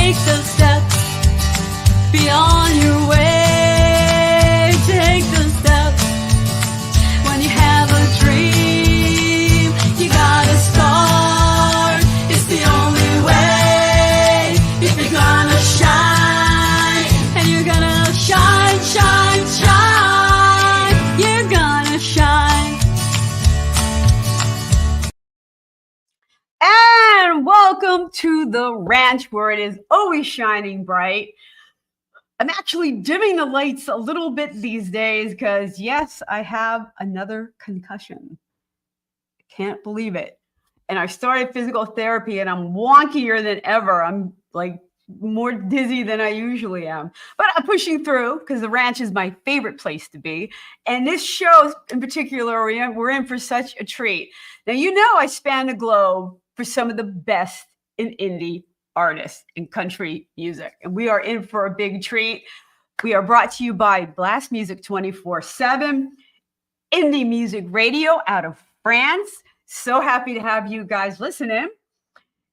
take the steps. Be on your way. Take the steps. When you have a dream, you gotta start. It's the only way. If you're gonna shine, and you're gonna shine, shine, shine. You're gonna shine. And welcome to the ranch where it is always shining bright. I'm actually dimming the lights a little bit these days because, yes, I have another concussion. I can't believe it. And I started physical therapy and I'm wonkier than ever. I'm like more dizzy than I usually am. But I'm pushing through because the ranch is my favorite place to be. And this show in particular, we're in for such a treat. Now, you know I span the globe for some of the best in indie artists in country music. And we are in for a big treat. We are brought to you by Blast Music 24/7, Indie Music Radio out of France. So happy to have you guys listening.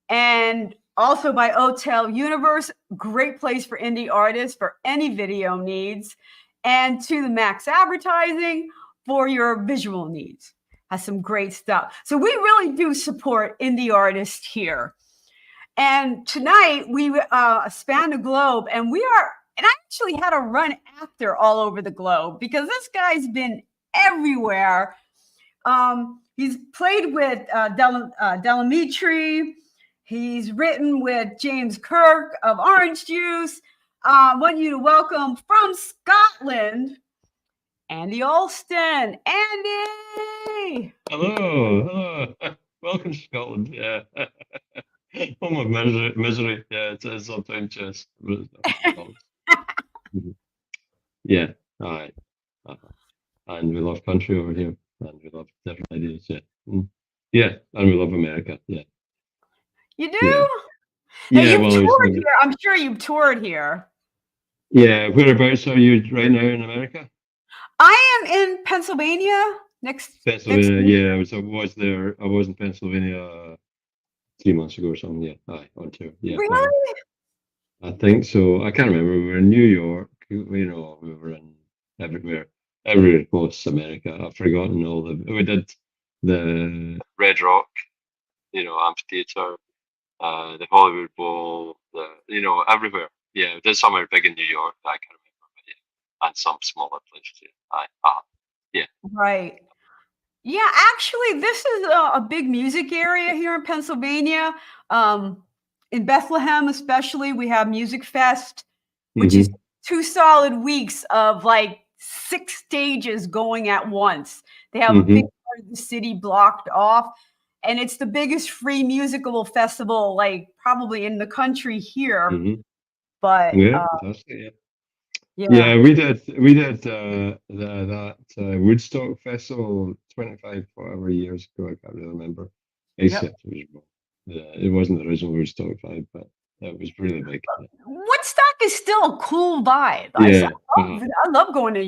And also by Hotel Universe, great place for indie artists for any video needs. And to the Max Advertising for your visual needs. Has some great stuff. So we really do support indie artists here. And tonight we span the globe, and I actually had a run after all over the globe because this guy's been everywhere. He's played with Delamitri. He's written with James Kirk of Orange Juice. I want you to welcome from Scotland, Andy Alston. Andy! Hello. Welcome to Scotland. Yeah. Home of misery. Yeah, it is sometimes just. Yeah, aye. And we love country over here, and we love different ideas. Yeah, yeah, and we love America. Yeah. You do? Yeah. Hey, Yeah, you've toured here. I'm sure you've toured here. Yeah, whereabouts are you right now in America? I am in Pennsylvania. Pennsylvania. Yeah, I was there. I was in Pennsylvania 3 months ago or something. Yeah, Ontario. Yeah, really? I think so. I can't remember. We were in New York. We were in everywhere close to America. I've forgotten we did the Red Rock, amphitheater, the Hollywood Bowl, everywhere. Yeah, we did somewhere big in New York. I can't remember, but yeah, and some smaller places. Yeah. Right. Yeah, actually, this is a big music area here in Pennsylvania. In Bethlehem, especially, we have Music Fest, which is 2 solid weeks of like 6 stages going at once. They have a big part of the city blocked off, and it's the biggest free musical festival, like probably in the country here. But yeah, fantastic. Yeah, we did that Woodstock Festival 25 whatever years ago. I can't really remember. Except it wasn't the original Woodstock 5, but it was really big. Woodstock is still a cool vibe. Yeah, I love going to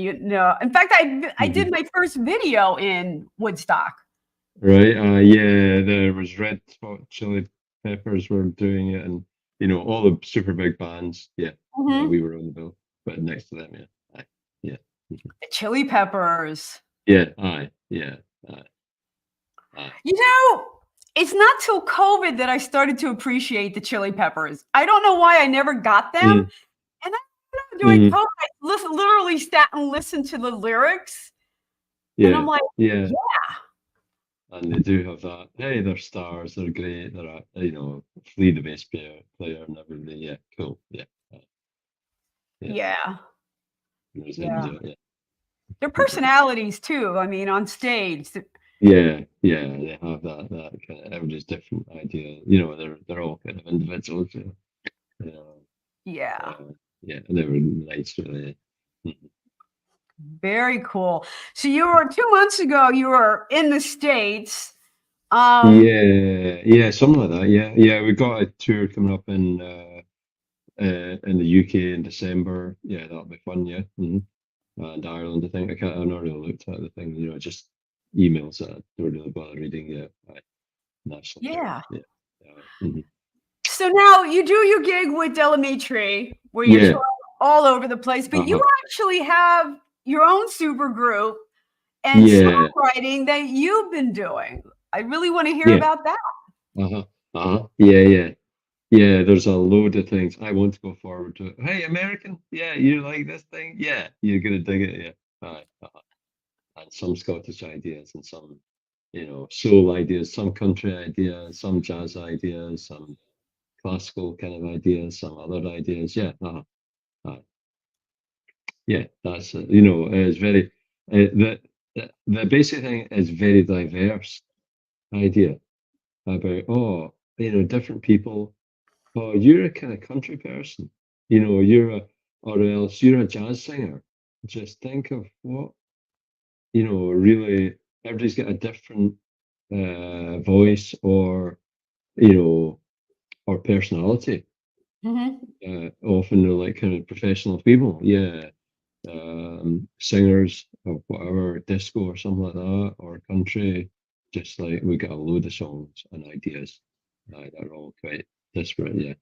In fact, I did my first video in Woodstock. Right. Yeah, there was Red Hot Chili Peppers were doing it, and all the super big bands. Yeah, we were on the bill. But next to them, yeah. The Chili Peppers. Yeah, yeah. It's not till COVID that I started to appreciate the Chili Peppers. I don't know why I never got them. And during COVID, I literally sat and listened to the lyrics. Yeah, and I'm like, yeah. And they do have that. Hey, they're stars. They're great. They're Flea the bass player and everybody. Yeah, cool. Yeah. Yeah. Their personalities too. I mean, on stage. Yeah, they have that kind of everybody's different idea. They're all kind of individuals. Yeah. Yeah, they were nice, really. Very cool. So you were 2 months ago. You were in the States. Yeah, something like that. Yeah. We got a tour coming up in the UK in December. Yeah, that'll be fun. Yeah, and Ireland. I think I've not really looked at the thing. Just emails that I don't really bother reading. Yeah, national. Yeah. Yeah. So now you do your gig with Delamitri, where you're Yeah. touring all over the place, but you actually have your own super group and Yeah. songwriting that you've been doing. I really want to hear Yeah. about that. Yeah. Yeah, there's a load of things. I want to go forward to it. Hey, American, yeah, you like this thing? Yeah, you're gonna dig it, yeah. And some Scottish ideas and some, soul ideas, some country ideas, some jazz ideas, some classical kind of ideas, some other ideas. Yeah, yeah, that's it. It's very the basic thing is very diverse idea about different people. Oh, you're a kind of country person, or else you're a jazz singer. Just think of what, really, everybody's got a different voice or, or personality. Often they're like kind of professional people, yeah, singers or whatever, disco or something like that, or country. Just like we got a load of songs and ideas that are all quite disparate, yeah.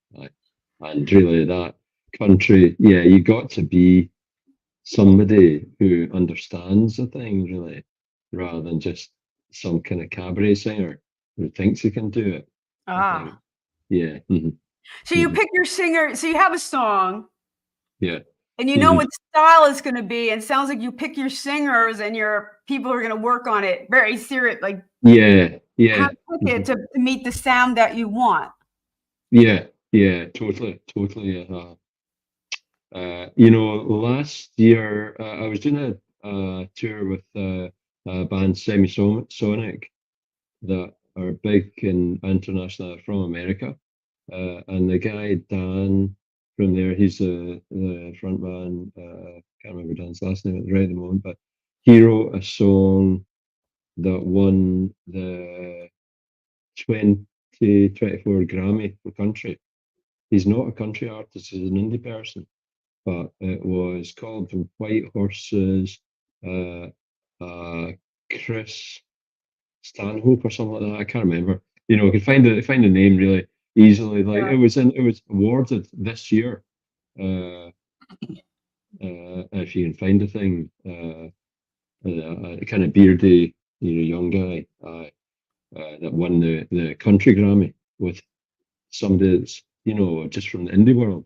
And really, that country, yeah, you got to be somebody who understands the thing, really, rather than just some kind of cabaret singer who thinks he can do it. I think, yeah. So you pick your singer. So you have a song. Yeah. And you know what style it's going to be. And it sounds like you pick your singers and your people are going to work on it very serious, like yeah, how to pick it to meet the sound that you want. Yeah, totally, yeah. Last year I was doing a tour with a band Semisonic that are big and international from America, and the guy Dan from there, he's the front man. Can't remember Dan's last name right at the moment, but he wrote a song that won the 2024 Grammy for country. He's not a country artist, he's an indie person, but it was called The White Horses, Chris Stanhope or something like that. I can't remember. I could find the name really easily. Like it was awarded this year. If you can find the thing, a kind of beardy, young guy that won the country Grammy with somebody that's just from the indie world.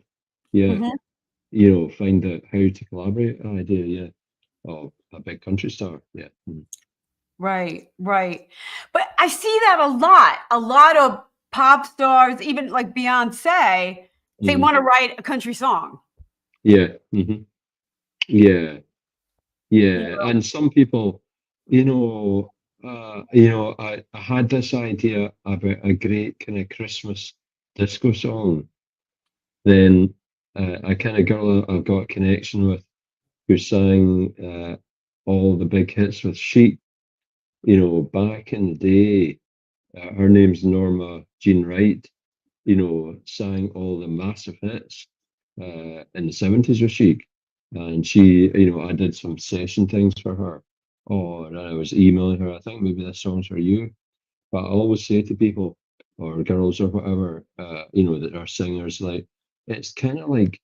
Yeah. Find out how to collaborate idea, yeah. Oh, a big country star, yeah. Right. But I see that a lot. A lot of pop stars, even like Beyonce, they want to write a country song. Yeah. Yeah. And some people, I had this idea about a great kind of Christmas disco song. Then a kind of girl I got a connection with who sang all the big hits with Chic, back in the day. Her name's Norma Jean Wright, sang all the massive hits in the 70s with Chic. And she, I did some session things for her. Oh, and I was emailing her, I think maybe this song's for you. But I always say to people, or girls or whatever, that are singers, like, it's kind of like,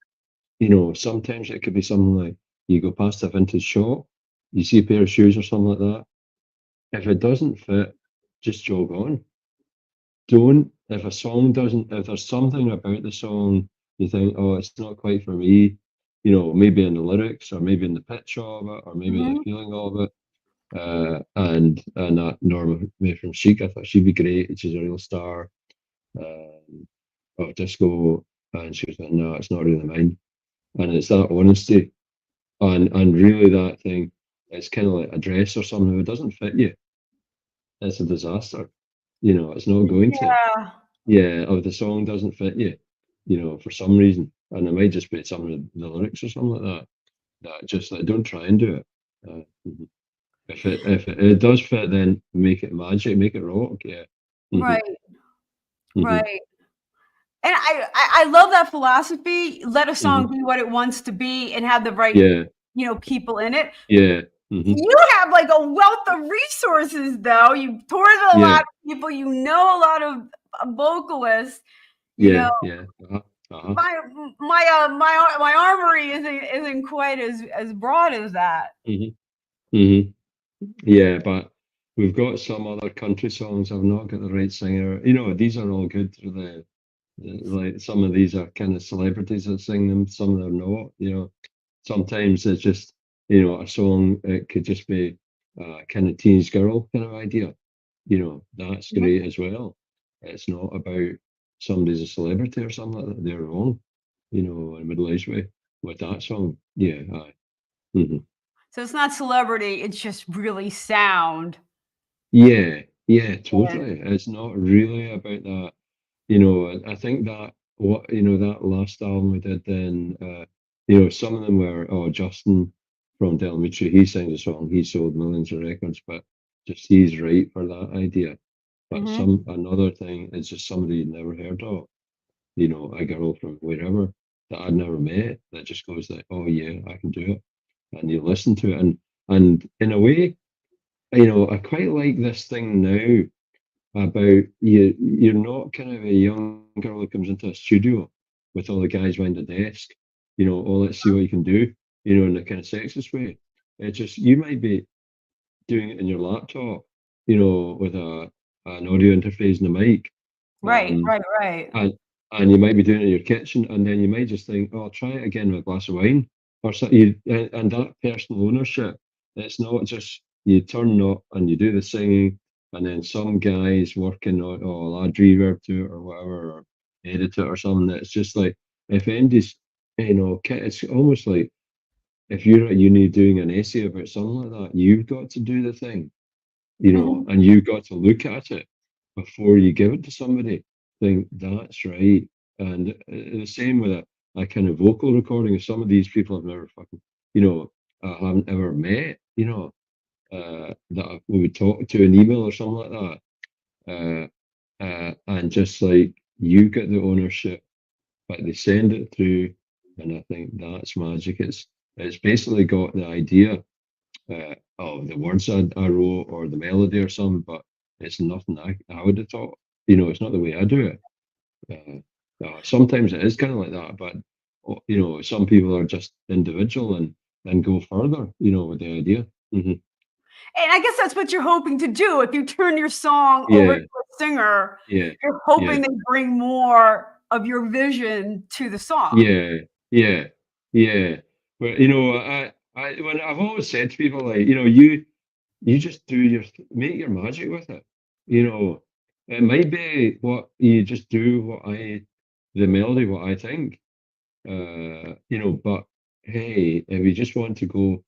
sometimes it could be something like you go past a vintage shop, you see a pair of shoes or something like that. If it doesn't fit, just jog on. Don't, if a song doesn't, if there's something about the song you think, oh, it's not quite for me, maybe in the lyrics or maybe in the pitch of it or maybe the feeling of it. And that Norma May from Chic, I thought she'd be great. She's a real star of disco. And she was like, no, it's not really mine. And it's that honesty and really that thing. It's kind of like a dress or something. If it doesn't fit you, it's a disaster. It's not going to. Yeah, or the song doesn't fit you, for some reason. And it might just be some of the lyrics or something like that. That just like don't try and do it. If it does fit, then make it magic, make it rock. Yeah. Right. And I love that philosophy. Let a song be what it wants to be and have the right people in it. Yeah. You have like a wealth of resources though. You toured with a lot of people, a lot of vocalists. You know, yeah. Uh-huh. my my armory isn't quite as broad as that. hmm hmm Yeah, but we've got some other country songs. I've not got the right singer. You know, these are all good for like some of these are kind of celebrities that sing them, some of them not. You know, sometimes it's just, you know, a song, it could just be a kind of teenage girl kind of idea. You know, that's Mhm. great as well. It's not about somebody's a celebrity or something like that. They're wrong, you know, in a middle-aged way with that song. Yeah, aye. hmm So it's not celebrity, it's just really sound. Yeah, yeah, And totally. It's not really about that. You know, I think that what you know that last album we did then, you know, some of them were Justin from Delmitri, he sings a song, he sold millions of records, but just he's right for that idea. But mhm. some another thing is just somebody you'd never heard of, you know, a girl from wherever that I'd never met that just goes like, oh yeah, I can do it, and you listen to it, and in a way, you know, I quite like this thing now about you're not kind of a young girl who comes into a studio with all the guys behind the desk, you know, oh let's see what you can do, you know, in a kind of sexist way. It's just you might be doing it in your laptop, you know, with a an audio interface and a mic. Right, Um right, right. and and you might be doing it in your kitchen, and then you might just think, "Oh, I'll try it again with a glass of wine," or something. And that personal ownership, it's not just you turn up and you do the singing, and then some guys working on, oh, I'll add reverb to it or whatever, or edit it or something. It's just like if Andy's, you know, it's almost like if you're at uni doing an essay about something like that, you've got to do the thing, you know, Mhm. and you've got to look at it before you give it to somebody. Think that's right. And the same with a kind of vocal recording. Of some of these people I've never fucking, you know, I haven't ever met, you know, we would talk to an email or something like that. And just like you get the ownership, but they send it through, and I think that's magic. It's basically got the idea of the words I wrote or the melody or something, but it's nothing I would have thought. You know, it's not the way I do it. Sometimes it is kind of like that, but you know, some people are just individual and go further. You know, with the idea. And I guess that's what you're hoping to do. If you turn your song over to Yeah, a singer, yeah, you're hoping yeah, they bring more of your vision to the song. yeah, yeah, yeah. But you know, when I've always said to people like, you know, you just do make your magic with it. You know, it might be what you just do the melody what I think. You know, but hey, if you just want to go,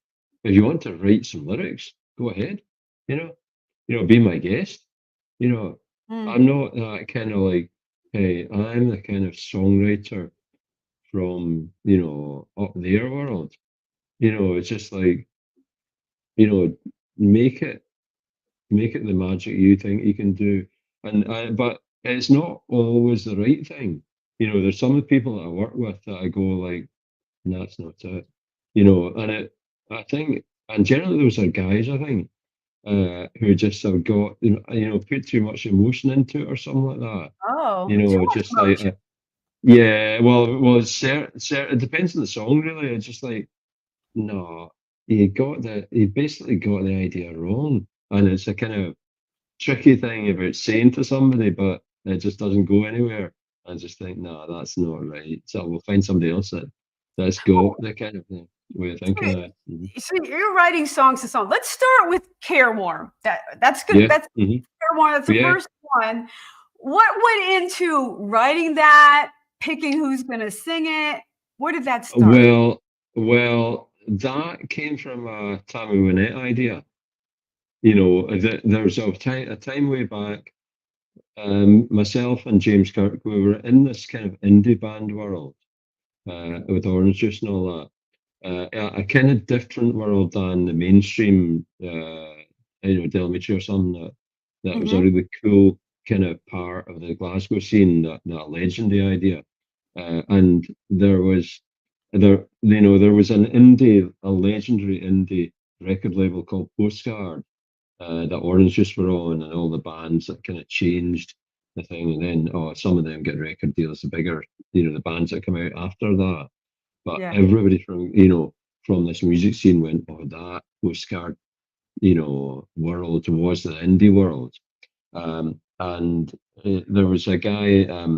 if you want to write some lyrics, go ahead. You know, be my guest. You know, Mm. I'm not that kind of like, hey, I'm the kind of songwriter from up their world. You know, it's just like make it the magic you think you can do. But it's not always the right thing. You know, there's some of the people that I work with that I go like, that's not it. You know, I think, and generally those are guys, I think, who just have got, put too much emotion into it or something like that. Oh, You too know, much just like, motion. yeah, well, it depends on the song, really. It's just like, no, you basically got the idea wrong. And it's a kind of tricky thing about saying to somebody, but it just doesn't go anywhere. I just think, no, that's not right. So we'll find somebody else that's got the kind of way of thinking of it. So you're writing songs to song. Let's start with Careworm. That's good. Yeah, That's Careworm. That's the yeah. first one. What went into writing that, picking who's going to sing it? Where did that start? Well, that came from a Tammy Wynette idea. You know, there was a time way back. Myself and James Kirk, we were in this kind of indie band world with Orange Juice and all that. A kind of different world than the mainstream, Delmitri or something that was a Mhm. really cool kind of part of the Glasgow scene, that legendary idea. And there was a legendary indie record label called Postcard that Orange Juice were on, and all the bands that kind of changed. the thing, and then some of them get record deals, the bigger, the bands that come out after that. But Yeah. everybody from this music scene went, oh, that postcard, world was the indie world. And there was a guy, uh,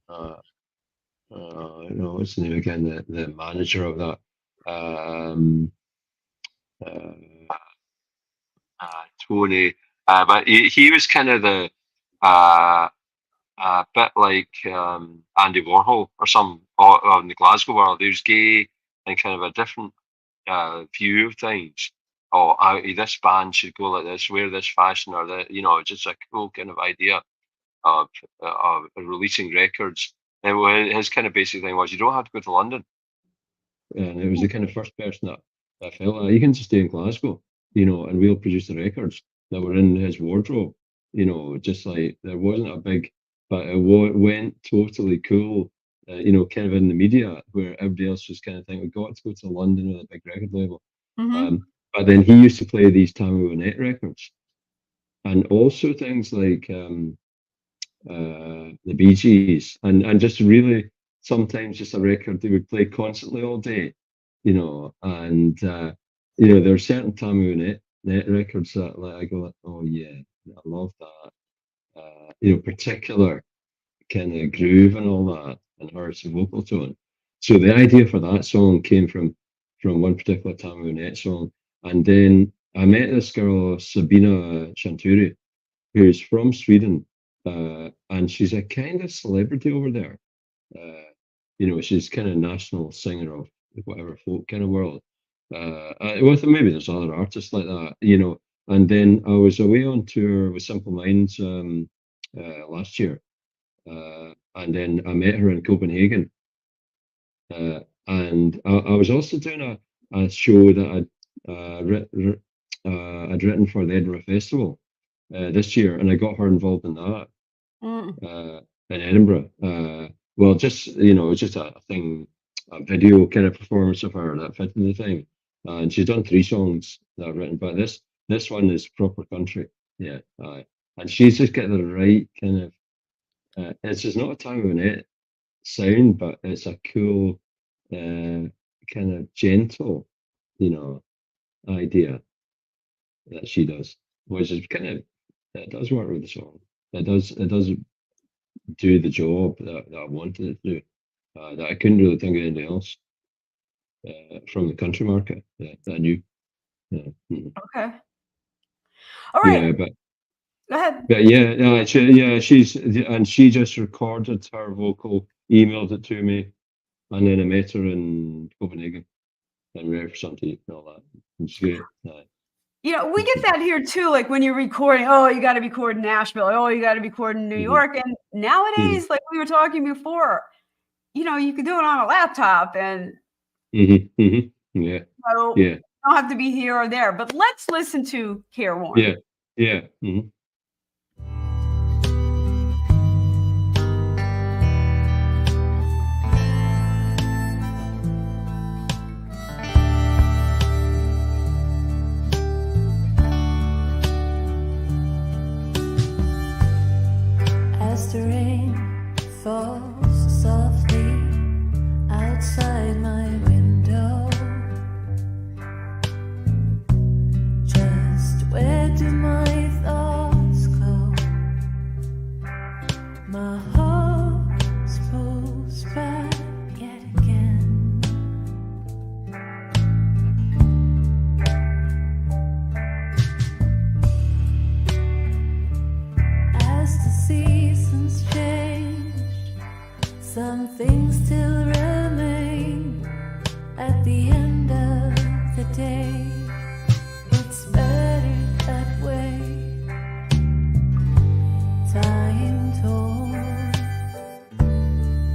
uh, what's the name again? The manager of that, uh, Tony. But he was kind of a bit like Andy Warhol or some in the Glasgow world. He was gay and kind of a different view of things. Oh, this band should go like this, wear this fashion, or that, just a cool kind of idea of releasing records. And his kind of basic thing was, you don't have to go to London. And it was the kind of first person that felt like, you can just stay in Glasgow, and we'll produce the records that were in his wardrobe. Just like there wasn't a big, but it went totally cool. Kind of in the media where everybody else was kind of thinking, we got to go to London with a big record label. But then he used to play these Tammy Wynette records, and also things like the Bee Gees, and just really sometimes just a record they would play constantly all day, and there are certain Tammy Wynette records that like I go, oh yeah, I love that, particular kind of groove and all that, and her vocal tone. So the idea for that song came from one particular Tammy Wynette song, and then I met this girl Sabina Chanturi, who's from Sweden, and she's a kind of celebrity over there. She's kind of national singer of whatever folk kind of world. With maybe there's other artists like that, And then I was away on tour with Simple Minds last year. And then I met her in Copenhagen, and I was also doing a show that I'd written for the Edinburgh Festival this year, and I got her involved in that in Edinburgh. Well, just just a thing, a video kind of performance of her that fit in the thing, and she's done 3 songs that I've written, but this one is proper country, yeah, and she's just got the right kind of. It's just not a Tammy Wynette sound, but it's a cool, kind of gentle, idea that she does, which is kind of, it does work with the song. It does do the job that I wanted it to do. That I couldn't really think of anything else from the country market that I knew. Yeah. Okay. All right. Yeah, but. Go ahead. But she just recorded her vocal, emailed it to me, and then I met her in Copenhagen, and we were for something to eat and all that. And she's great. We get that here too. Like when you're recording, oh, you got to record in Nashville. Oh, you got to record in New York. And nowadays, like we were talking before, you can do it on a laptop, and yeah, you don't have to be here or there. But let's listen to Careworn. Yeah. As the rain falls softly outside my window, just where do my thoughts go? My heart pulls back yet again. As the seasons change, some things still remain. At the end of the day, it's better that way. Time torn,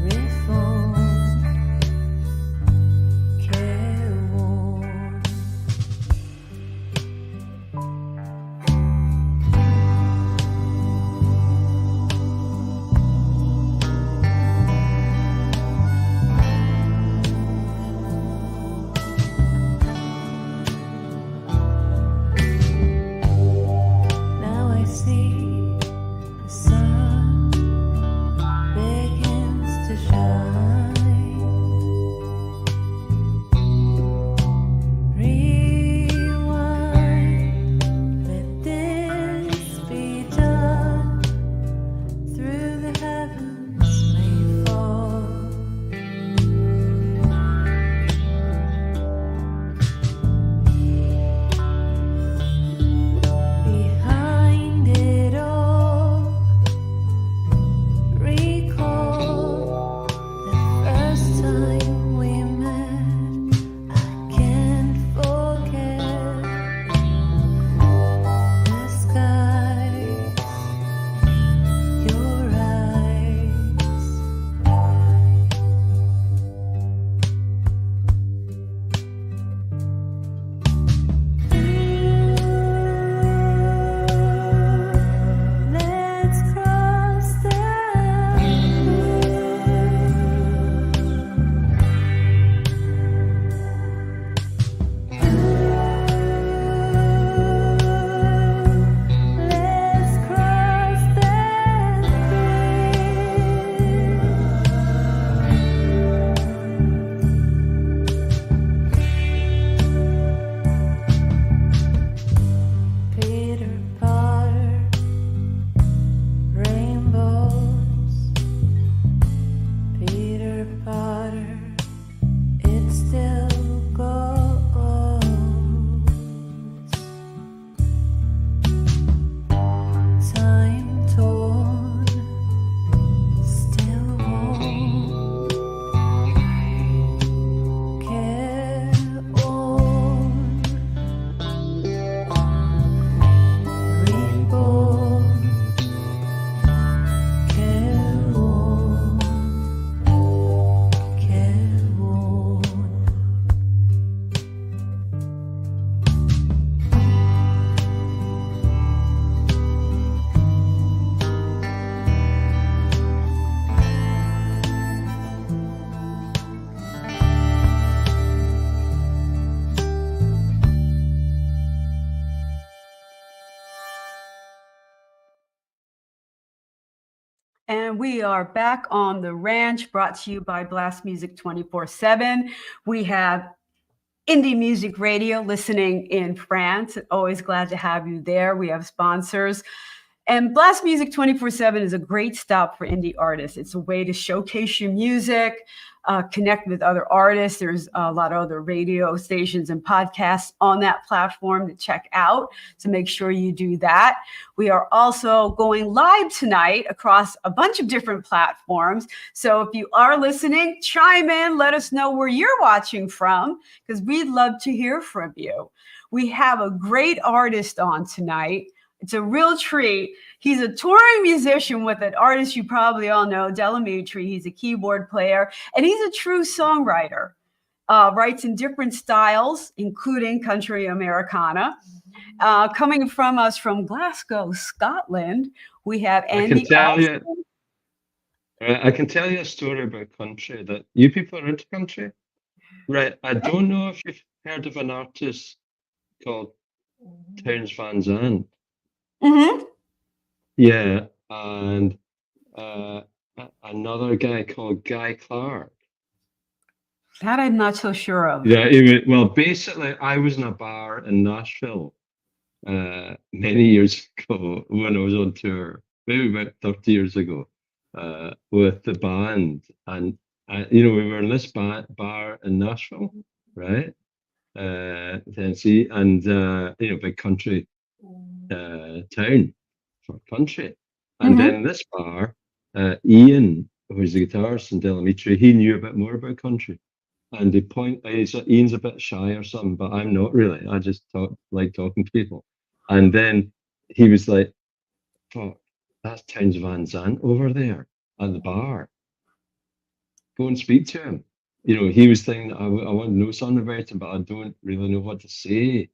reformed, careworn. we are back on the ranch, brought to you by Blast Music 24/7. We have indie music radio listening in France. Always glad to have you there. We have sponsors. And Blast Music 24/7 is a great stop for indie artists. It's a way to showcase your music, connect with other artists. There's a lot of other radio stations and podcasts on that platform to check out. So make sure you do that. We are also going live tonight across a bunch of different platforms. So if you are listening, chime in, let us know where you're watching from, because we'd love to hear from you. We have a great artist on tonight. It's a real treat. He's a touring musician with an artist you probably all know, Delamitri. He's a keyboard player, and he's a true songwriter. Writes in different styles, including country Americana. Coming from us from Glasgow, Scotland, we have Andy Alston. I can tell you a story about country that you people are into country. Right. I don't know if you've heard of an artist called Townes Van Zandt. Mm-hmm. Yeah, and another guy called Guy Clark. That I'm not so sure of. Yeah, well, basically, I was in a bar in Nashville many years ago when I was on tour, maybe about 30 years ago, with the band, and we were in this bar in Nashville, right, Tennessee, and big country town for country. And then this bar, Ian, who's the guitarist in Delamitri, he knew a bit more about country. And Ian's a bit shy or something, but I'm not really. I just like talking to people. And then he was like, fuck, that's Townes Van Zandt over there at the bar. Go and speak to him. He was thinking, I want to know something about him, but I don't really know what to say.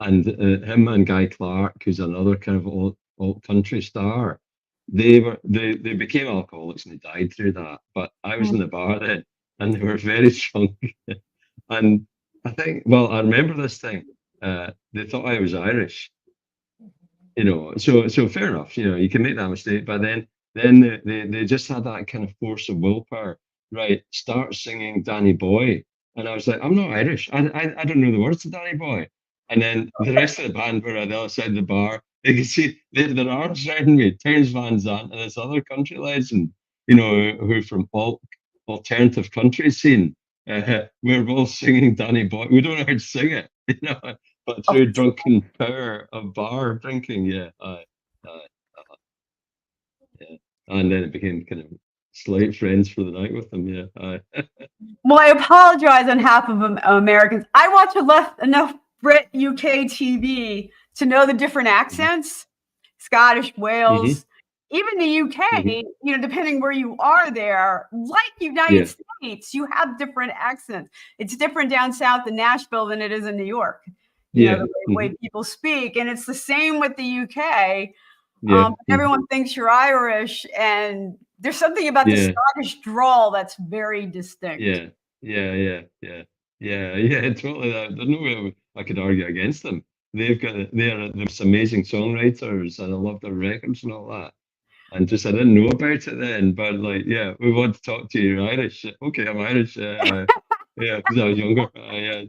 And him and Guy Clark, who's another kind of old country star, they became alcoholics and they died through that. But I was in the bar then, and they were very drunk. And I think, well, I remember this thing. They thought I was Irish. So fair enough. You can make that mistake, but then they just had that kind of force of willpower. Right, start singing Danny Boy, and I was like, I'm not Irish. I don't know the words to Danny Boy. And then the rest of the band were on the other side of the bar. You can see their arms around me, Townes Van Zandt and this other country legend, who from alternative country scene. We're both singing Danny Boy. We don't know how to sing it, but through drunken power of bar drinking, yeah. And then it became kind of slight friends for the night with them, yeah. Well, I apologize on behalf of Americans. I watch enough Brit UK TV to know the different accents, Scottish, Wales, even the UK, depending where you are there, like United States, you have different accents. It's different down south in Nashville than it is in New York, the way people speak. And it's the same with the UK. Everyone thinks you're Irish, and there's something about the Scottish drawl that's very distinct. Yeah, totally. There's no way I could argue against them. They're this amazing songwriters, and I love their records and all that. And just I didn't know about it then, but we want to talk to you. You're Irish. Okay, I'm Irish. Because I was younger. I'm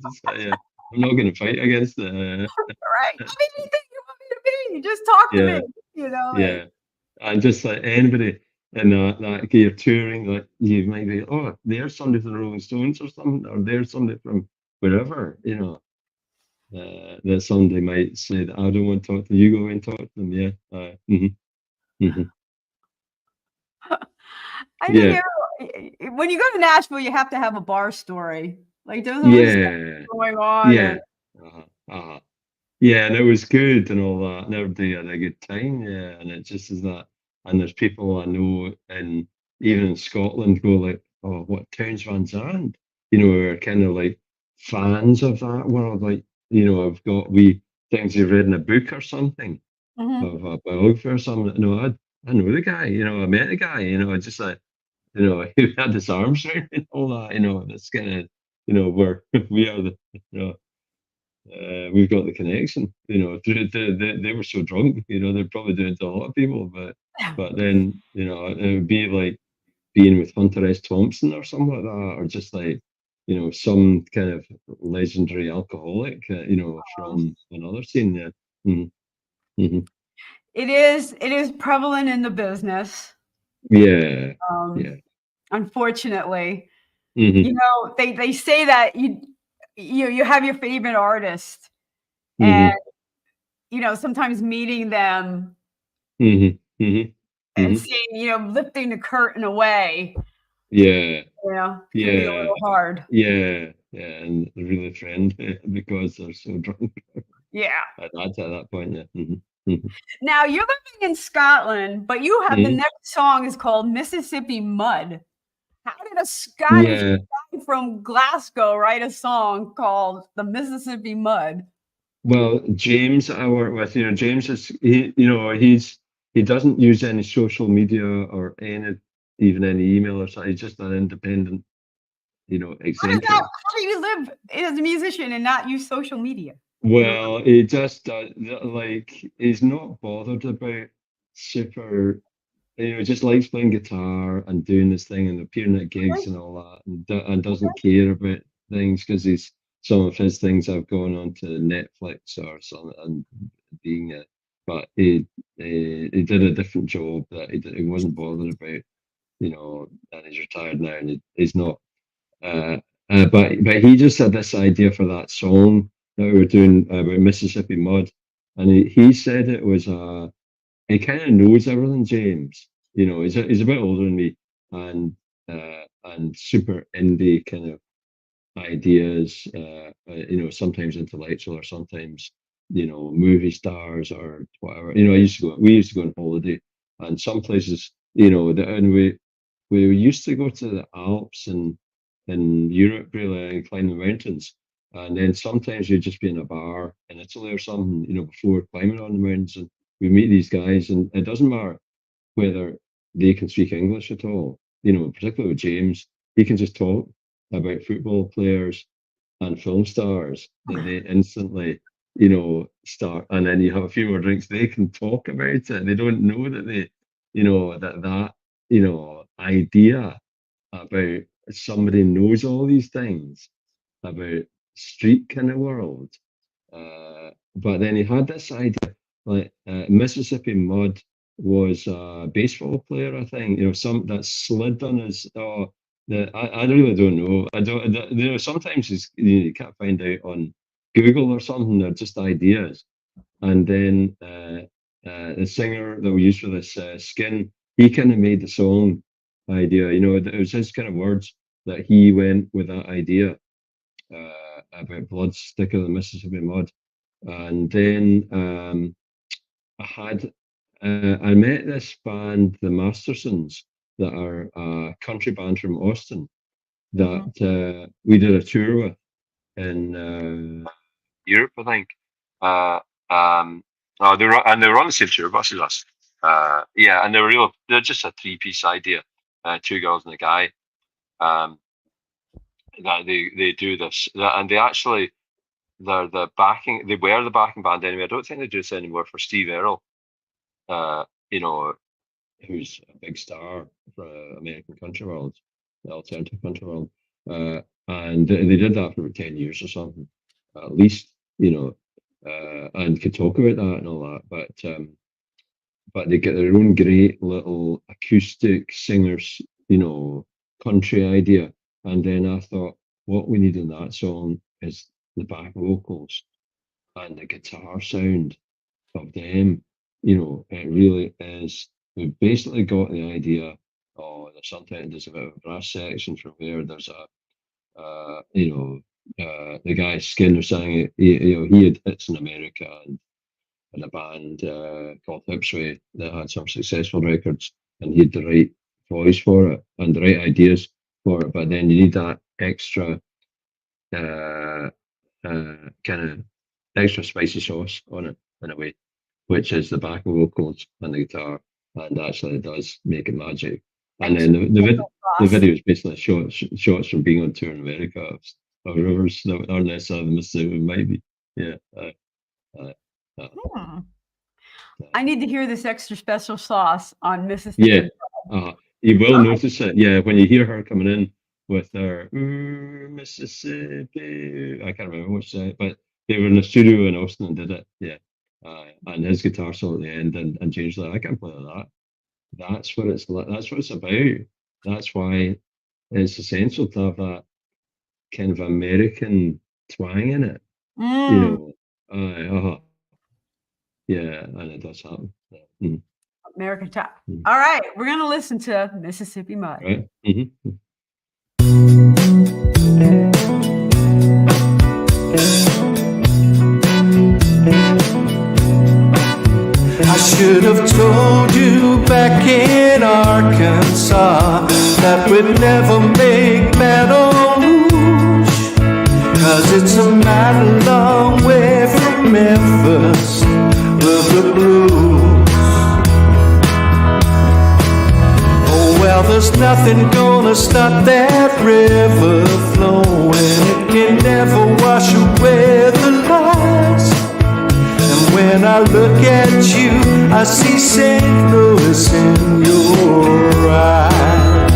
not going to fight against it. Right. What do you think you want me to be? Just talk to me. And just like anybody. And you're touring, you might be, there's somebody from the Rolling Stones or something, or there's somebody from wherever, that somebody might say that I don't want to talk to them. You go and talk to them, I think when you go to Nashville, you have to have a bar story. There's always stuff going on. And it was good and all that, and everybody had a good time, and it just is that. And there's people I know, and even in Scotland, go like, "Oh, what Townes Van Zandt?" Are kind of fans of that world. I've got things you've read in a book or something, of a biography or something. I know the guy. I met the guy. Just he had his arms around me and all that. This kind of, where we are the, we've got the connection. They were so drunk, they're probably doing it to a lot of people, but then, it would be like being with Hunter S. Thompson or something like that, or just like, some kind of legendary alcoholic, from another scene. Yeah. Mm-hmm. It is prevalent in the business. Yeah. Um, Yeah. Unfortunately, Mm-hmm. they say that you have your favorite artist, Mm-hmm. and sometimes meeting them Mm-hmm. Mm-hmm. and Mm-hmm. seeing, lifting the curtain away, Yeah. can be a Yeah. little hard. Yeah. Yeah. And really friend because they're so drunk Yeah. at that point. Yeah. Mm-hmm. Mm-hmm. Now you're living in Scotland, but you have the Mm-hmm. next song is called Mississippi Mud. How did a Scottish Yeah. guy from Glasgow write a song called The Mississippi Mud? Well, James, I work with, James is he doesn't use any social media or even any email or something. He's just an independent, eccentric. How do you live as a musician and not use social media? Well, he just like he's not bothered about super. Just likes playing guitar and doing this thing and appearing at gigs and all that, and doesn't care about things because some of his things have gone on to Netflix or something and being it. But he did a different job that he wasn't bothered about, and he's retired now and he's not. But he just had this idea for that song that we were doing about Mississippi Mud, and he said it was he kind of knows everything, James. He's a bit older than me, and super indie kind of ideas. Sometimes intellectual or sometimes movie stars or whatever. We used to go on holiday, and some places, and we used to go to the Alps and in Europe really and climb the mountains. And then sometimes you'd just be in a bar in Italy or something, before climbing on the mountains, and we meet these guys, and it doesn't matter whether they can speak English at all. Particularly with James, he can just talk about football players and film stars that they instantly, start. And then you have a few more drinks, they can talk about it. They don't know that idea about somebody knows all these things about street kind of world. But then he had this idea, like Mississippi Mud was a baseball player, I think. Some that slid on his. I really don't know. I don't. Sometimes you can't find out on Google or something. They're just ideas. And then the singer that we used for this, Skin, he kind of made the song idea. It was his kind of words that he went with that idea about blood sticker the Mississippi Mud. And then I met this band, the Mastersons, that are a country band from Austin that we did a tour with in Europe, I think. They were on the same tour bus as us. Yeah, and they're just a three-piece idea, two girls and a guy. That they do this, and they actually they were the backing band anyway. I don't think they do this anymore for Steve Earle, who's a big star for American country world, the alternative country world. And they did that for about 10 years or something, at least, and could talk about that and all that. But they get their own great little acoustic singers, country idea. And then I thought, what we need in that song is the back vocals and the guitar sound of them. It really is. We basically got the idea. Oh, there's a bit of a brass section from there. There's the guy Skinner sang it. He had hits in America and a band called Hipsway that had some successful records, and he had the right voice for it and the right ideas for it. But then you need that extra kind of extra spicy sauce on it in a way, which is the backing vocals and the guitar, and actually it does make it magic. And then the video is basically shots from being on tour in America of rivers that aren't necessarily the Mississippi, might be. Yeah. Uh, uh, Hmm. uh, I need to hear this extra special sauce on yeah. Mississippi. You will All notice it. Yeah, when you hear her coming in with her Mississippi, I can't remember which side, but they were in the studio in Alston and did it. Yeah. And his guitar solo at the end, and James like, I can't play that. That's what it's like. That's what it's about. That's why it's essential to have that kind of American twang in it. You Mm, know, yeah, and it does happen. Yeah. American top. Mm. All right, we're gonna listen to Mississippi Mud. Right. I should have told you back in Arkansas that we'd never make Baton Rouge, 'cause it's a mighty long way from Memphis with the blues. Oh well, there's nothing gonna stop that river flowing. It can never wash away the lies. And when I look at you, I see St. Louis in your eyes.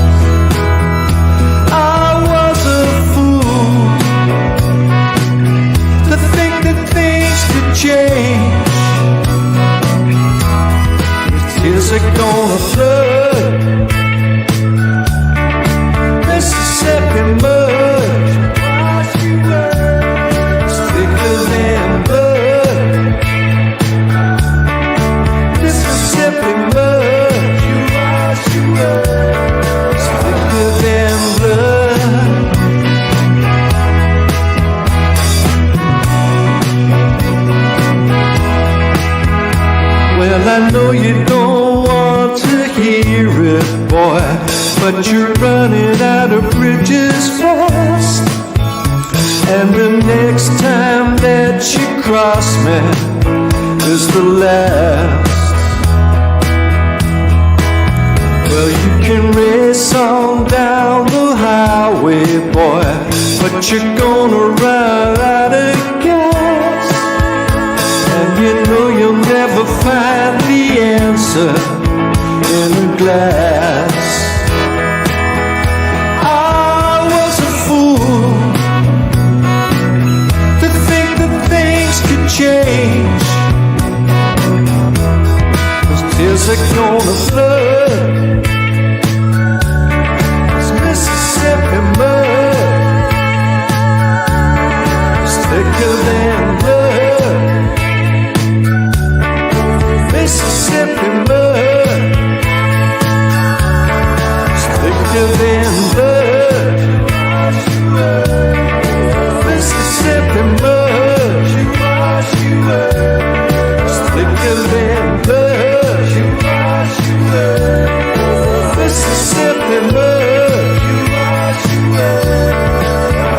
I was a fool to think that things could change. Tears are gonna flood Mississippi mud, wash you up, it's thicker than blood. Mississippi mud, you wash you up, it's thicker than blood. Well, I know you don't want to hear it, boy, but you're running out of bridges fast. And the next time that you cross me is the last. Well, you can race on down the highway, boy, but you're gonna run out of gas. And you know you'll never find the answer in a glass. I was a fool to think that things could change. 'Cause tears are gonna flood this Mississippi mud, it's thicker than blood. Mississippi mud, it's thicker than blood. Mississippi mud, you wash you up, it's thicker than blood. Mississippi mud, you wash you up.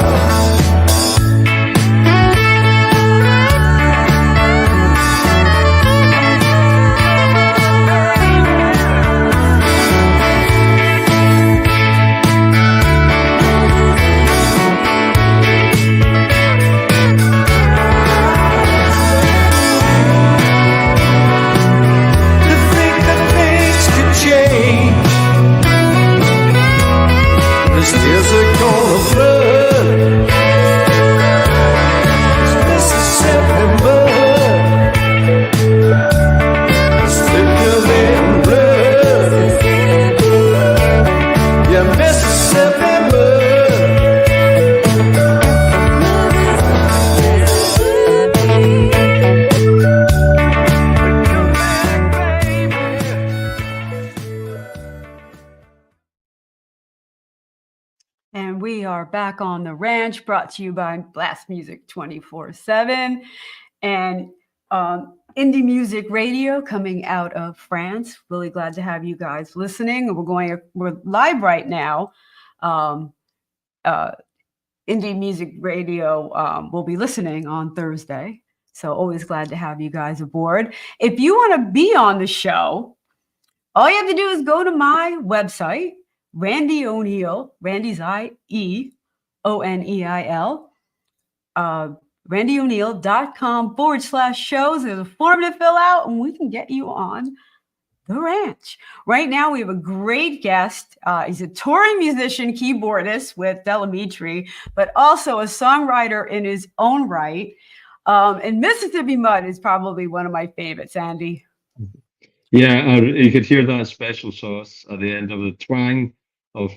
To think that things could change. This tears are gonna flood this Mississippi mud, it's thicker than blood. Yeah, Mississippi mud. And we are back on the ranch, brought to you by Blast Music 24/7 and indie music radio coming out of France. Really glad to have you guys listening. We're live right now. Indie music radio will be listening on Thursday. So always glad to have you guys aboard. If you want to be on the show, all you have to do is go to my website, Randie O'Neil, Randie's IEONEIL. randieo'neill.com/shows. There's a form to fill out, and we can get you on the ranch. Right now, we have a great guest. He's a touring musician, keyboardist with Delamitri, but also a songwriter in his own right. And Mississippi Mud is probably one of my favorites, Andy. Yeah, you could hear that special sauce at the end of the twang of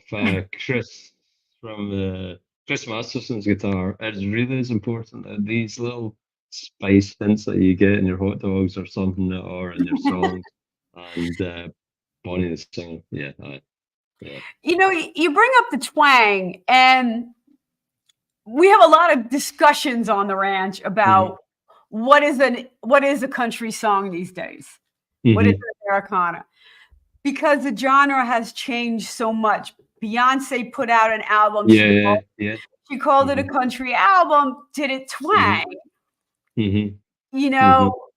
Chris from Chris Masterson's guitar. It really is important that these little spice hints that you get in your hot dogs or something, or in your songs, and Bonnie the singer. Yeah, yeah. You know, you bring up the twang, and we have a lot of discussions on the ranch about what is a country song these days. What is an Americana? Because the genre has changed so much. Beyonce put out an album. Yeah. She called it a country album. Did it twang? You know,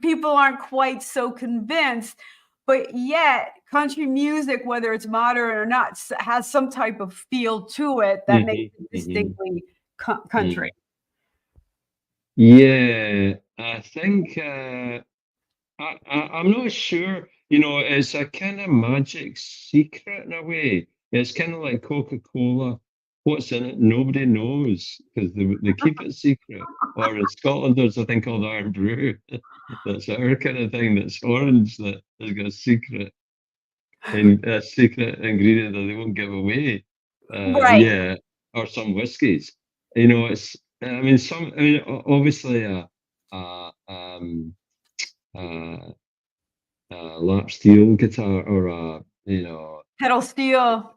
people aren't quite so convinced, but yet country music, whether it's modern or not, has some type of feel to it that makes it distinctly country. Yeah, I think I'm not sure. You know, it's a kind of magic secret in a way. It's kind of like Coca-Cola. What's in it? Nobody knows because they keep it secret. Or in Scotland, there's a thing called Iron Brew. That's our kind of thing. That's orange. That has got a secret ingredient that they won't give away. Right. Yeah, or some whiskies. You know, it's. I mean, obviously, lap steel guitar or pedal steel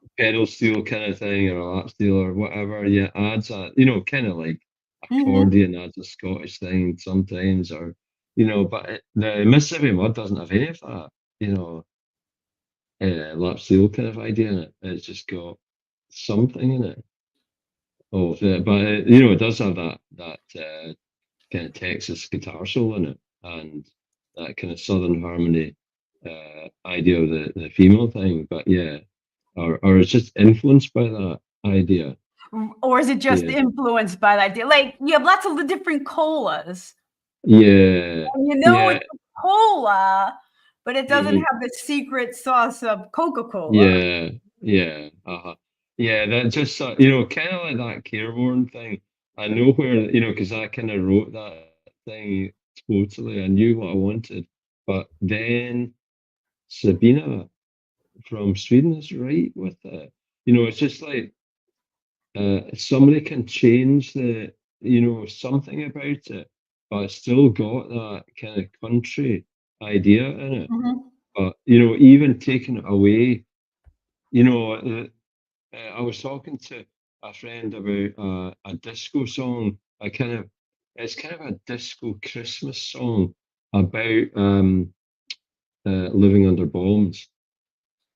kind of thing, or a lap steel or whatever. Yeah, adds a kind of like accordion adds a Scottish thing sometimes, or but the Mississippi Mud doesn't have any of that. Lap steel kind of idea in it. It's just got something in it. But it does have that kind of Texas guitar solo in it, and that kind of Southern harmony idea of the female thing. But yeah, or it's just influenced by that idea. Or is it just influenced by that idea? Like you have lots of the different colas. Yeah. And it's a cola, but it doesn't have the secret sauce of Coca-Cola. Yeah. Yeah. Yeah, that just kind of like that Careworn thing. I know where because I kind of wrote that thing totally. I knew what I wanted, but then Sabina from Sweden is right with it. It's just like somebody can change the something about it, but it's still got that kind of country idea in it. But even taking it away, I was talking to a friend about a disco song. It's kind of a disco Christmas song about living under bombs.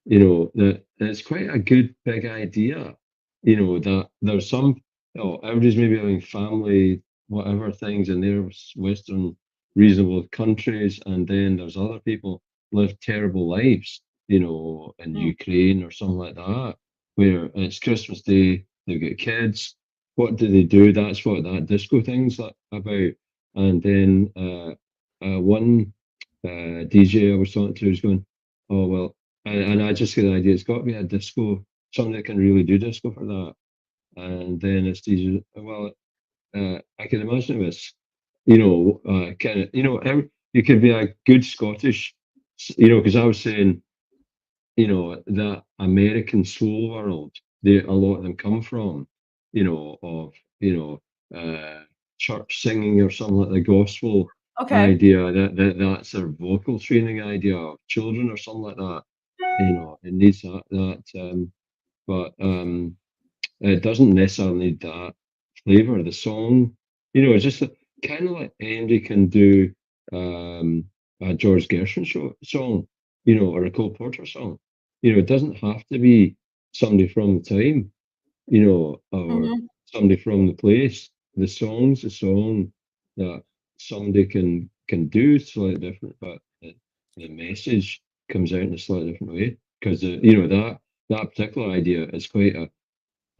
That it's quite a good big idea. That there's some everybody's maybe having family whatever things in their Western reasonable countries, and then there's other people live terrible lives, in Ukraine or something like that, where it's Christmas Day, they've got kids. What do they do? That's what that disco thing's about. And then one DJ I was talking to was going, oh well, and I just get the idea. It's got to be a disco, something that can really do disco for that. And then it's DJ. Well, I can imagine it was, kind of, you could be a good Scottish, because I was saying, that American soul world, a lot of them come from, of church singing or something like the gospel idea. That's their vocal training idea of children or something like that. It needs that. But it doesn't necessarily need that flavor. The song, it's just kind of like Andy can do a George Gershwin song, or a Cole Porter song. It doesn't have to be somebody from the time, or somebody from the place. The song's a song that somebody can do slightly different, but the message comes out in a slightly different way, because that particular idea is quite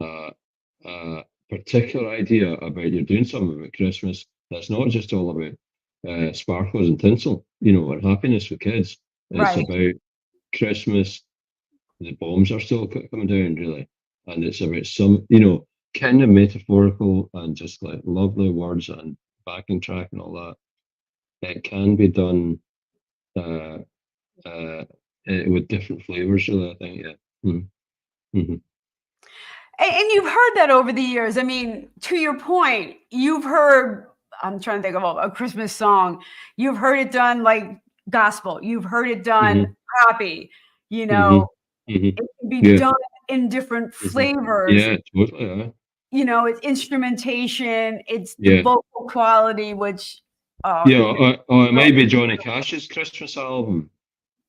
a particular idea about you're doing something about Christmas that's not just all about sparklers and tinsel, or happiness for kids. It's Right. about Christmas. The bombs are still coming down, really, and it's about some, kind of metaphorical and just like lovely words and backing track and all that. It can be done uh, with different flavors, really. I think, yeah. Mm-hmm. And you've heard that over the years. I mean, to your point, you've heard, I'm trying to think of a Christmas song. You've heard it done like gospel. You've heard it Mm-hmm. done happy. You know, Mm-hmm. Mm-hmm. it can be Yeah. done in different Mm-hmm. flavors. Yeah, totally. It's instrumentation, it's the Yeah. vocal quality, which, Yeah, or it might be Johnny Cash's Christmas album,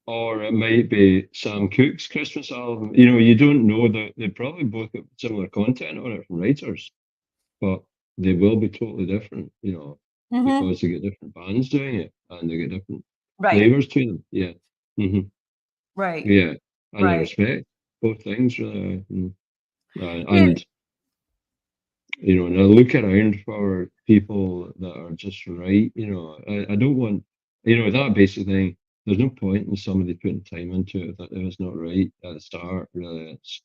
or it might be Sam Cooke's Christmas album. You don't know that they probably both got similar content on it from writers, but they will be totally different, Mhm. because they get different bands doing it and they get different Right, flavors to them. Yeah. Hmm. right, Yeah. And I right. respect both things, really. Yeah, And and I look around for people that are just right. I don't want, that basic thing. There's no point in somebody putting time into it if it's not right at the start. Really, it's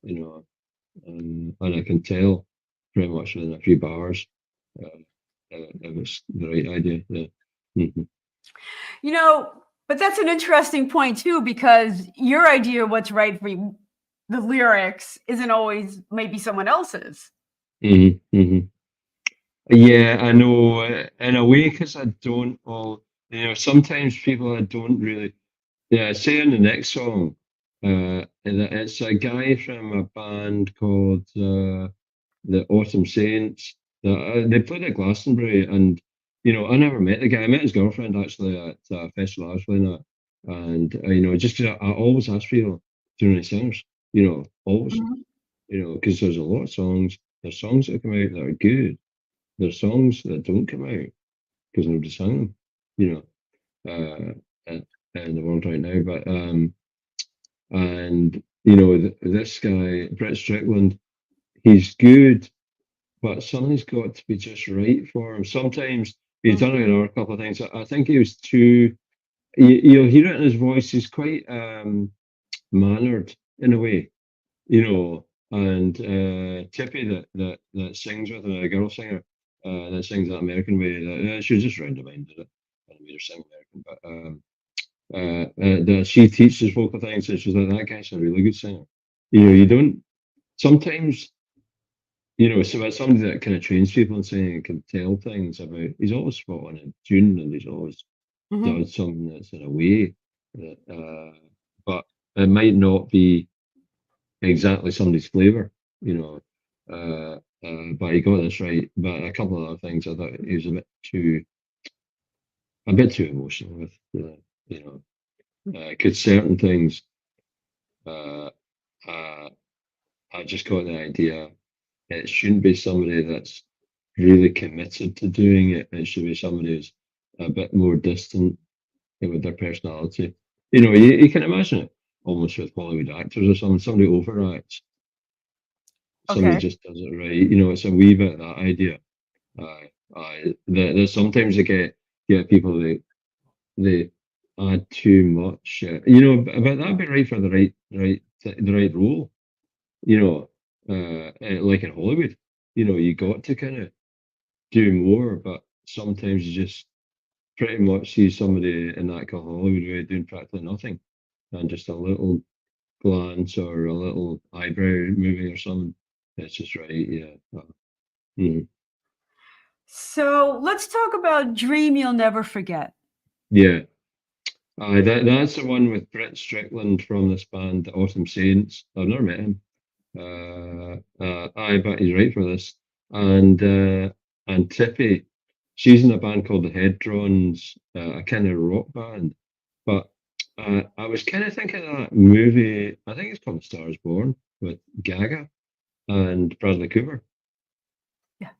and I can tell pretty much within a few bars if it's the right idea. Yeah. Hmm. you know, but that's an interesting point too, because your idea of what's right for you, the lyrics isn't always maybe someone else's. Hmm. Hmm. Yeah, I know. In a way, because I don't all. Sometimes people I don't really. Yeah, say in the next song, it's a guy from a band called the Autumn Saints. They played at Glastonbury, and I never met the guy. I met his girlfriend actually at a festival I was playing at, and just 'cause I always ask people, do you know any singers? Always, Mhm. because there's a lot of songs. There's songs that come out that are good. There's songs that don't come out because nobody sang them. You in the world right now, but and this guy Brett Strickland, he's good, but something's got to be just right for him. Sometimes he's done it a couple of things. I think he was too. You'll hear it in his voice. He's quite mannered in a way, And Tippy that sings with him, a girl singer that sings that American way. That she was just round the mind did it, and made her sing American, but. That she teaches vocal things, and she's like, that guy's a really good singer. You don't sometimes, so as somebody that kind of trains people and saying can tell things about, he's always spot on in tune, and he's always Mhm. does something that's in a way that, but it might not be exactly somebody's flavor, but he got this right. But a couple of other things I thought he was a bit too emotional with, because certain things. Uh, uh, I just got the idea it shouldn't be somebody that's really committed to doing it. It should be somebody who's a bit more distant with their personality. You can imagine it almost with Hollywood actors or something. Somebody overacts, somebody Okay. just does it right. It's a wee bit of that idea. That sometimes they get people they add too much. But that'd be right for the right role. Like in Hollywood, you got to kind of do more, but sometimes you just pretty much see somebody in that kind of Hollywood way doing practically nothing, and just a little glance or a little eyebrow moving or something. It's just right, yeah. Mhm. So let's talk about Dream You'll Never Forget. Yeah. That's the one with Brett Strickland from this band, the Autumn Saints. I've never met him. I bet he's right for this. And Tippy, she's in a band called the Headrons, a kind of rock band. But I was kind of thinking of that movie. I think it's called *Star Is Born* with Gaga and Bradley Cooper. Yeah.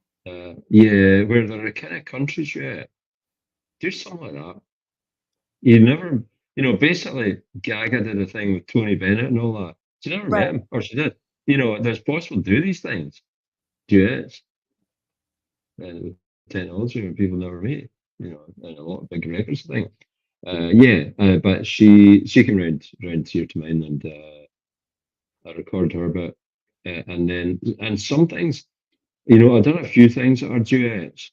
Yeah, where they're a kind of country duet. Do something like that. You never, basically Gaga did a thing with Tony Bennett and all that. She never met Right. him, or she did. There's possible to do these things. duets with technology when people never meet, and a lot of big records thing. But she came round here to mine, and I recorded her, but and sometimes, I've done a few things that are duets,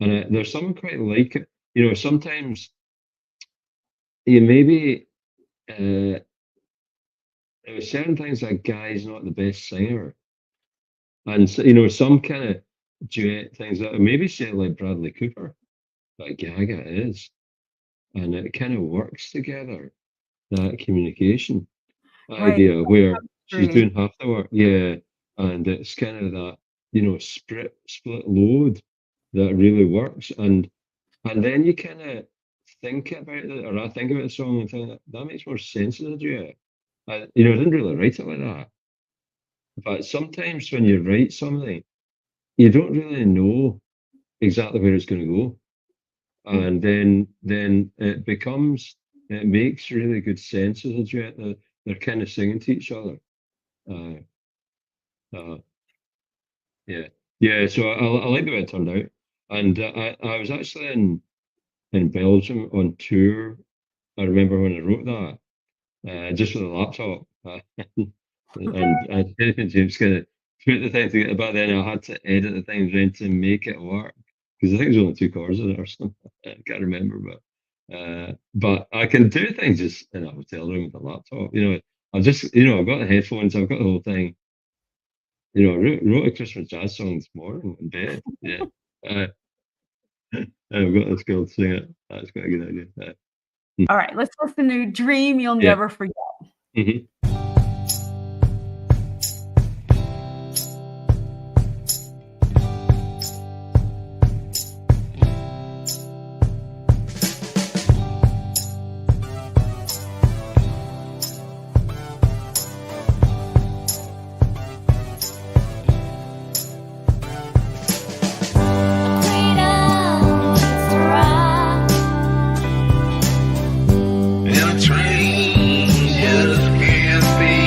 and there's something quite like it. Sometimes maybe there were certain things that a guy's not the best singer, and so, some kind of duet things that maybe say like Bradley Cooper, like Gaga is, and it kind of works together. That communication Right. idea where she's Agree. doing half the work, and it's kind of that split load that really works, and then you kind of think about it, or I think about the song and think that makes more sense as a duet. I didn't really write it like that, but sometimes when you write something, you don't really know exactly where it's going to go, and then it makes really good sense as a duet. They're kind of singing to each other. Yeah. So I like the way it turned out, and I was actually in Belgium on tour. I remember when I wrote that, just with a laptop, and James kind of put the thing together, but then I had to edit the thing then to make it work, because I think there's only 2 chords in it or something. I can't remember, but I can do things just in a hotel room with a laptop. I've just I've got the headphones, I've got the whole thing. I wrote a Christmas jazz song this morning in bed. Yeah, I've got this girl to sing it. That's quite a good idea. All right, let's listen to Dream You'll Yeah. Never Forget. Mhm. Freedom is to ride. And a train just can't be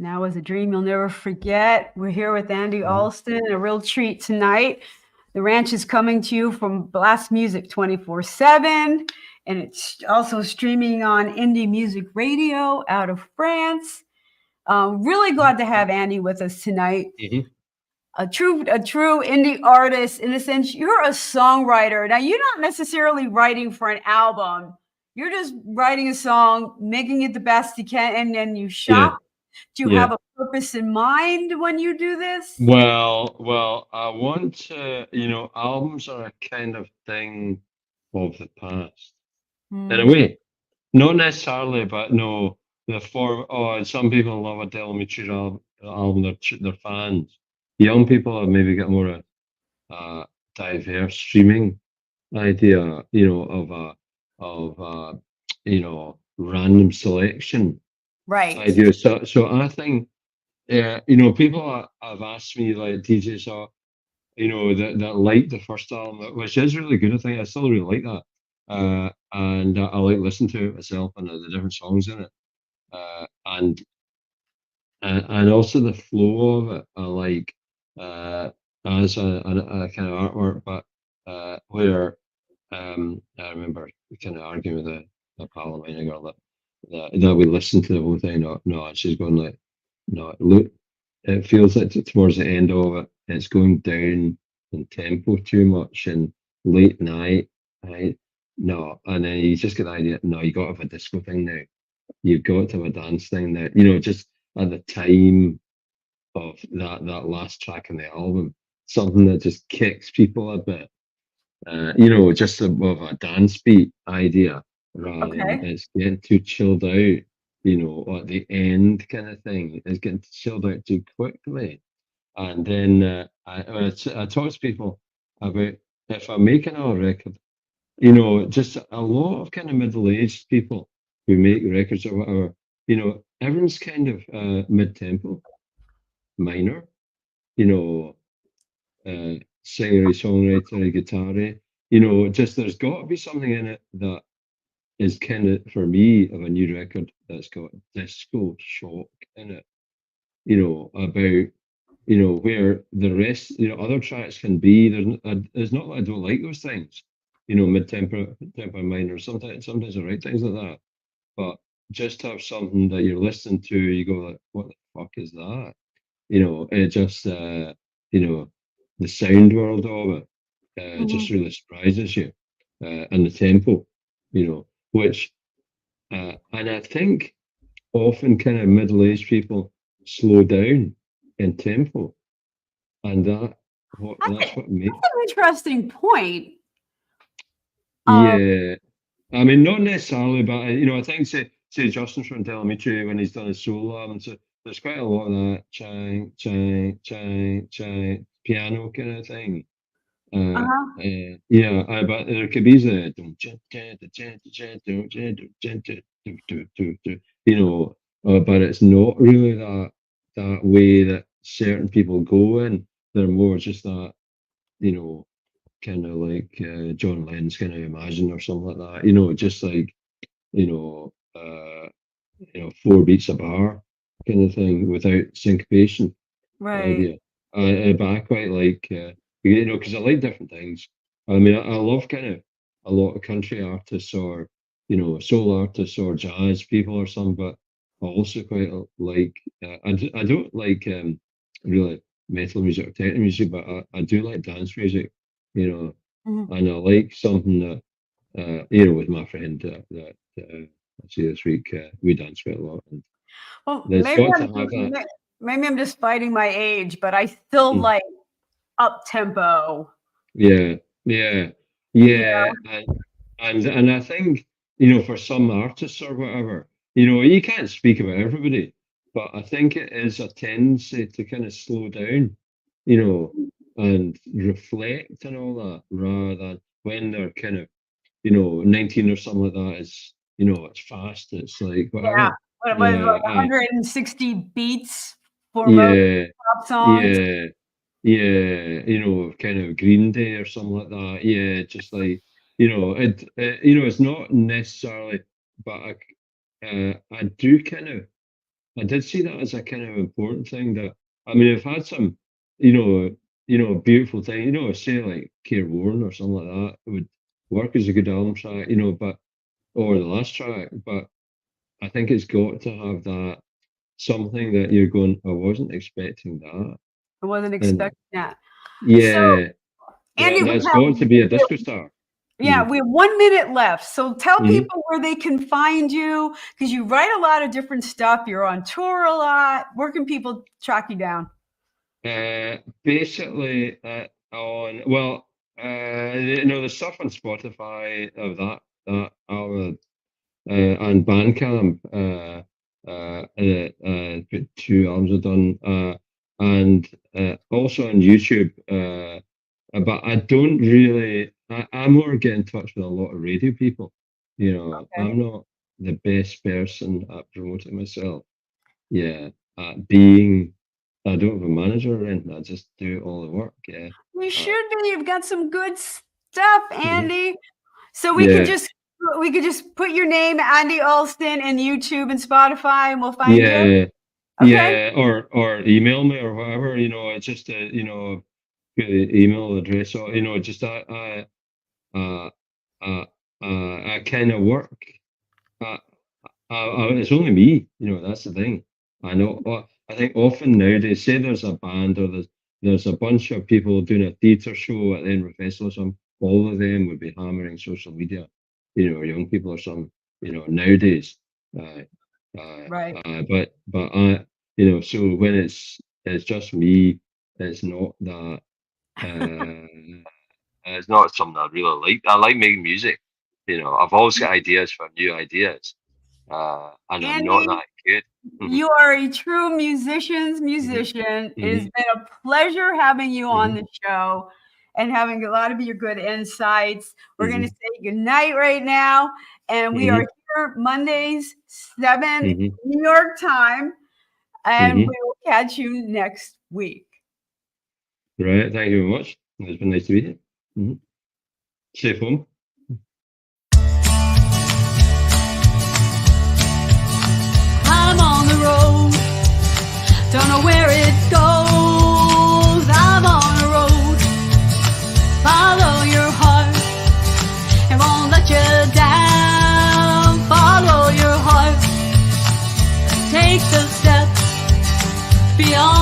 Now is a dream you'll never forget. We're here with Andy Alston, a real treat tonight. The ranch is coming to you from Blast Music 24/7, and it's also streaming on Indie Music Radio out of France. Really glad to have Andy with us tonight. Mhm. A true indie artist in a sense. You're a songwriter. Now you're not necessarily writing for an album. You're just writing a song, making it the best you can, and then you Yeah, shop. Do you yeah. have a purpose in mind when you do this? Well, I want to, albums are a kind of thing of the past in a Mm, way. Not necessarily, but no, the form. Oh, some people love a Del Mitchell album. They're fans. Young people have maybe got more diverse streaming idea, of a random selection right. idea. So I think, people have asked me like DJs are, that like the first album, which is really good. I think I still really like that, and I like listening to it myself and the different songs in it, and also the flow of it. I like as a kind of artwork, but where I remember kind of arguing with a pal of mine, a girl that we listened to the whole thing. No, no, she's going like, no, look, it feels like towards the end of it, it's going down in tempo too much and late night, right? No, and then you just get the idea. No, you got to have a disco thing now. You've got to have a dance thing now. Just at the time of that last track in the album, something that just kicks people a bit. Just of a dance beat idea rather than Okay. it's getting too chilled out, at the end kind of thing. It's getting chilled out too quickly. And then I talk to people about if I'm making a record, just a lot of kind of middle-aged people who make records or whatever, everyone's kind of mid-tempo, minor, you know, singery, songwriter, guitar, just there's got to be something in it that is kind of, for me, of a new record that's got disco shock in it, about, where the rest, other tracks can be. It's not that I don't like those things, tempo minor. Sometimes I write things like that, but just to have something that you're listening to, you go like, what the fuck is that? It just, the sound world of it just Mhm. really surprises you, and the tempo, which, and I think often kind of middle-aged people slow down in tempo, and that's what makes, That's an interesting point. Um, yeah. I mean, not necessarily, but I think say Justin from Telemetry when he's done his solo album, so there's quite a lot of that chang chang chang chang piano kind of thing. uh-huh. Yeah, but there could be the but it's not really that way that certain people go in. They're more just that, you know, kind of like John Lennon's kind of Imagine or something like that. Just like, you know, uh, 4 beats a bar kind of thing without syncopation Right. idea. But I quite like, because I like different things. I mean, I love kind of a lot of country artists or, soul artists or jazz people or something, but I also quite like, I don't like really metal music or techno music, but I do like dance music, you know, Mhm. and I like something that, with my friend I see this week, we dance quite a lot, and Well, there's got to have that. maybe I'm just fighting my age, but I still Mm. like up tempo. Yeah, yeah, You yeah, and I think, for some artists or whatever, you can't speak about everybody, but I think it is a tendency to kind of slow down, and reflect and all that, rather than when they're kind of, 19 or something like that. Is, it's fast, it's like yeah. whatever. What was it, Uh, like uh, 160 beats for most yeah, pop songs? yeah, yeah, kind of Green Day or something like that. Yeah, just like, it's not necessarily, but I do kind of. I did see that as a kind of important thing. That I mean, I've had some, beautiful thing. Say like Careworn or something like that. It would work as a good album track. But or the last track. But I think it's got to have that something that you're going. I wasn't expecting that, I wasn't and expecting that. So, yeah, Andy, we that's have got to be a disco star. yeah, we have 1 minute left. So tell Mhm. people where they can find you because you write a lot of different stuff. You're on tour a lot. Where can people track you down? Basically, the stuff on Spotify of that album and Bandcamp. Put 2 albums I've done, and also on YouTube. But I don't really. I more get in touch with a lot of radio people. Okay. I'm not the best person at promoting myself. Yeah, at being. I don't have a manager or anything. I just do all the work. Yeah. You should be. You've got some good stuff, Andy. So we Yeah. could just put your name, Andy Alston, in YouTube and Spotify, and we'll find you. Yeah. Okay. Yeah. Or email me or whatever. It's just a good email address. So just I kind of work. It's only me. That's the thing. I know. I think often nowadays, say there's a band or there's a bunch of people doing a theatre show at the Edinburgh Festival or something. All of them would be hammering social media, or young people or something. Nowadays. Right. But I, so when it's just me, it's not that. It's not something I really like. I like making music. I've always got ideas for new ideas, and I'm Andy, not that good. you are a true musician's musician. It has been a pleasure having you on the show and having a lot of your good insights. We're going to say goodnight right now. And we are here Mondays, 7 New York time. And we will catch you next week. Right. Thank you very much. It's been nice to be here. Safe home. I'm on the road, don't know where it goes. I'm on the road, follow your heart, it won't let you down. Follow your heart, take the steps beyond